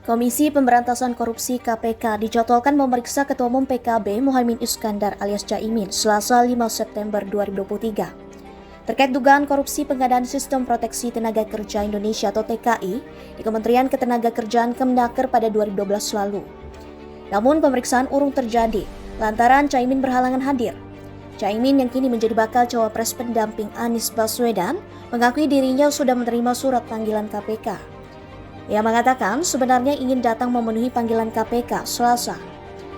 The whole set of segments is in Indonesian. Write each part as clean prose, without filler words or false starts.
Komisi Pemberantasan Korupsi (KPK) dijadwalkan memeriksa Ketua Umum PKB Muhaimin Iskandar alias Caimin Selasa 5 September 2023. Terkait dugaan korupsi pengadaan Sistem Proteksi Tenaga Kerja Indonesia atau TKI di Kementerian Ketenagakerjaan Kemnaker pada 2012 lalu. Namun pemeriksaan urung terjadi lantaran Caimin berhalangan hadir. Caimin yang kini menjadi bakal cawapres pendamping Anies Baswedan mengakui dirinya sudah menerima surat panggilan KPK. Ia mengatakan sebenarnya ingin datang memenuhi panggilan KPK Selasa.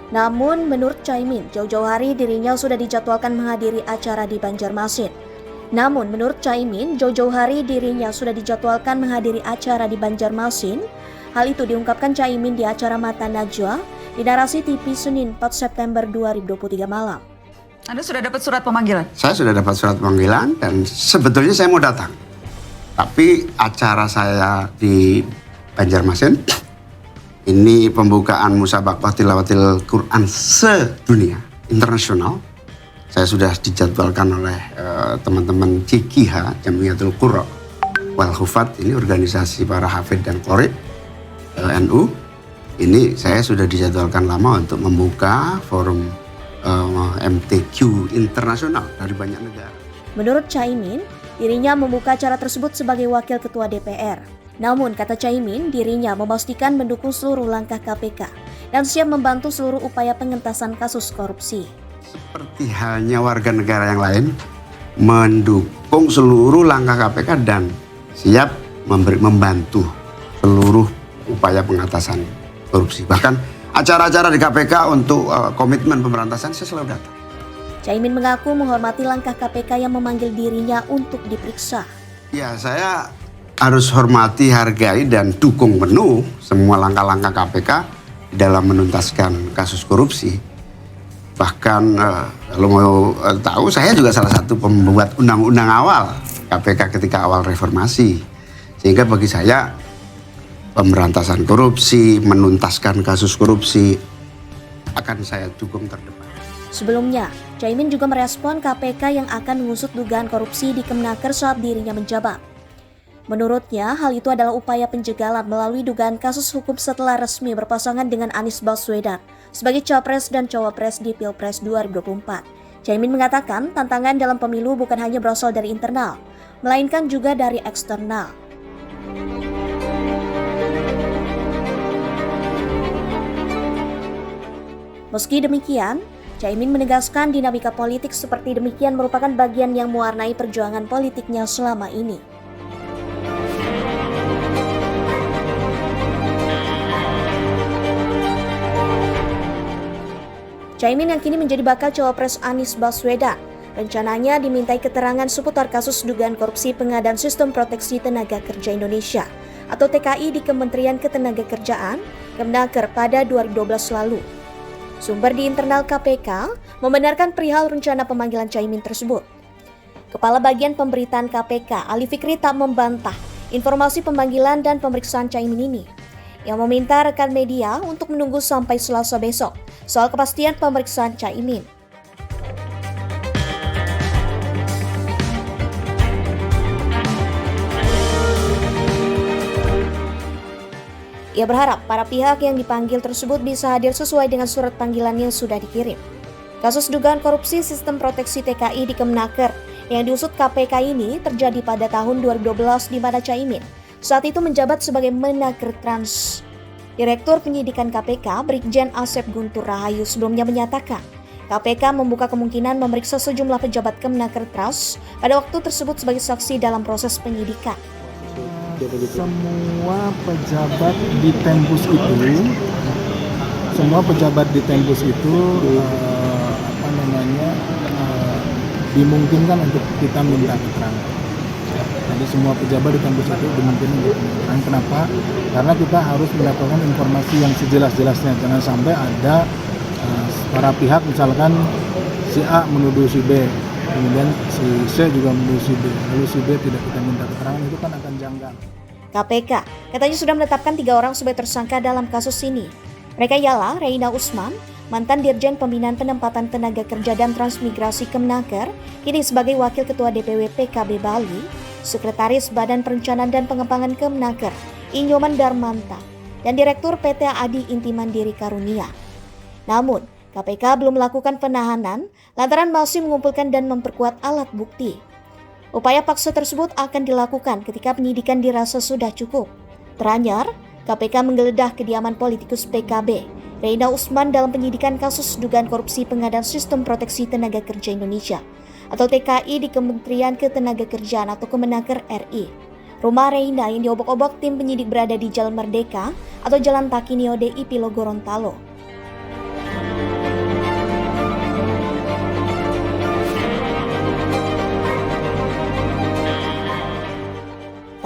Namun menurut Caimin, jauh-jauh hari dirinya sudah dijadwalkan menghadiri acara di Banjarmasin. Hal itu diungkapkan Caimin di acara Mata Najwa di Narasi TV Senin 4 September 2023 malam. Anda sudah dapat surat pemanggilan? Saya sudah dapat surat pemanggilan dan sebetulnya saya mau datang. Tapi acara saya di Banjarmasin, ini pembukaan Musabaqah Tilawatil Quran sedunia, internasional. Saya sudah dijadwalkan oleh teman-teman JQH, Jamiatul Qurra wal Hufat, ini organisasi para hafid dan qori NU. Ini saya sudah dijadwalkan lama untuk membuka forum MTQ internasional dari banyak negara. Menurut Caimin, dirinya membuka acara tersebut sebagai wakil ketua DPR. Namun, kata Caimin, dirinya memastikan mendukung seluruh langkah KPK dan siap membantu seluruh upaya pengentasan kasus korupsi. Seperti halnya warga negara yang lain, mendukung seluruh langkah KPK dan siap membantu seluruh upaya pengatasan korupsi. Bahkan acara-acara di KPK untuk komitmen pemberantasan saya selalu datang. Caimin mengaku menghormati langkah KPK yang memanggil dirinya untuk diperiksa. Ya, saya harus hormati, hargai, dan dukung penuh semua langkah-langkah KPK dalam menuntaskan kasus korupsi. Bahkan kalau mau tahu, saya juga salah satu pembuat undang-undang awal KPK ketika awal reformasi. Sehingga bagi saya pemberantasan korupsi, menuntaskan kasus korupsi akan saya dukung terdepan. Sebelumnya, Caimin juga merespon KPK yang akan mengusut dugaan korupsi di Kemnaker saat dirinya menjabat. Menurutnya, hal itu adalah upaya penjagalan melalui dugaan kasus hukum setelah resmi berpasangan dengan Anies Baswedan sebagai capres dan cawapres di Pilpres 2024. Caimin mengatakan tantangan dalam pemilu bukan hanya berasal dari internal, melainkan juga dari eksternal. Meski demikian, Caimin menegaskan dinamika politik seperti demikian merupakan bagian yang mewarnai perjuangan politiknya selama ini. Caimin yang kini menjadi bakal cawapres Anies Baswedan rencananya dimintai keterangan seputar kasus dugaan korupsi pengadaan Sistem Proteksi Tenaga Kerja Indonesia atau TKI di Kementerian Ketenagakerjaan Kemnaker pada 2012 lalu. Sumber di internal KPK membenarkan perihal rencana pemanggilan Caimin tersebut. Kepala Bagian Pemberitaan KPK, Ali Fikri, tak membantah informasi pemanggilan dan pemeriksaan Caimin ini. Yang meminta rekan media untuk menunggu sampai Selasa besok soal kepastian pemeriksaan Caimin. Ia berharap para pihak yang dipanggil tersebut bisa hadir sesuai dengan surat panggilan yang sudah dikirim. Kasus dugaan korupsi Sistem Proteksi TKI di Kemnaker yang diusut KPK ini terjadi pada tahun 2012 di mana Caimin saat itu menjabat sebagai Menaker Trans. Direktur Penyidikan KPK, Brigjen Asep Guntur Rahayu sebelumnya menyatakan KPK membuka kemungkinan memeriksa sejumlah pejabat Kemnaker Trans pada waktu tersebut sebagai saksi dalam proses penyidikan. Semua pejabat di Tempus itu dimungkinkan untuk kita minta keterangan. Jadi semua pejabat di Tempus itu dimungkinkan untuk keterangan. Kenapa? Karena kita harus mendapatkan informasi yang sejelas-jelasnya. Jangan sampai ada para pihak, misalkan si A menuduh si B, kemudian si C juga menuduh si B, lalu si B tidak kita minta keterangan, itu kan akan janggal. KPK katanya sudah menetapkan 3 orang sebagai tersangka dalam kasus ini. Mereka ialah Reina Usman, mantan Dirjen Pembinaan Penempatan Tenaga Kerja dan Transmigrasi Kemnaker, kini sebagai Wakil Ketua DPW PKB Bali, Sekretaris Badan Perencanaan dan Pengembangan Kemnaker, Inyoman Darmanta, dan Direktur PT Adi Inti Mandiri Karunia. Namun, KPK belum melakukan penahanan lantaran masih mengumpulkan dan memperkuat alat bukti. Upaya paksa tersebut akan dilakukan ketika penyidikan dirasa sudah cukup. Teranyar, KPK menggeledah kediaman politikus PKB, Reina Usman dalam penyidikan kasus dugaan korupsi pengadaan Sistem Proteksi Tenaga Kerja Indonesia atau TKI di Kementerian Ketenagakerjaan atau Kemenaker RI. Rumah Reina yang diobok-obok tim penyidik berada di Jalan Merdeka atau Jalan Takinio DI Pilo Gorontalo.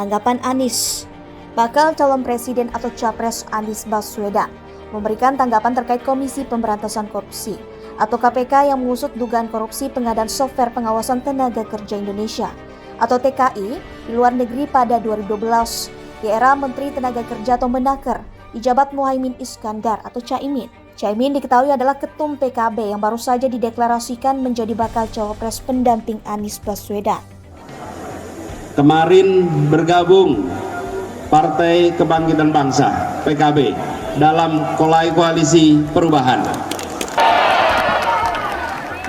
Tanggapan Anies. Bakal calon presiden atau capres Anies Baswedan memberikan tanggapan terkait Komisi Pemberantasan Korupsi atau KPK yang mengusut dugaan korupsi pengadaan software pengawasan tenaga kerja Indonesia atau TKI di luar negeri pada 2012 di era Menteri Tenaga Kerja atau Menaker dijabat Muhaimin Iskandar atau Caimin. Caimin diketahui adalah ketum PKB yang baru saja dideklarasikan menjadi bakal cawapres pendamping Anies Baswedan. Kemarin bergabung Partai Kebangkitan Bangsa PKB dalam koalisi perubahan.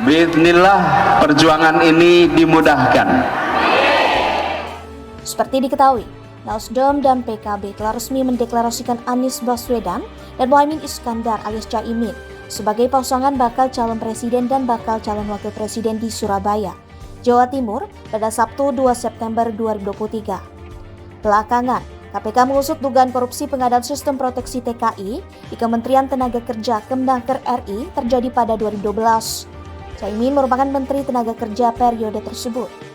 Bismillah, perjuangan ini dimudahkan. Seperti diketahui, Nasdem dan PKB telah resmi mendeklarasikan Anies Baswedan dan Muhaimin Iskandar alias Caimin sebagai pasangan bakal calon presiden dan bakal calon wakil presiden di Surabaya, Jawa Timur pada Sabtu 2 September 2023. Belakangan, KPK mengusut dugaan korupsi pengadaan Sistem Proteksi TKI di Kementerian Tenaga Kerja Kemenaker RI terjadi pada 2012. Caimin merupakan Menteri Tenaga Kerja periode tersebut.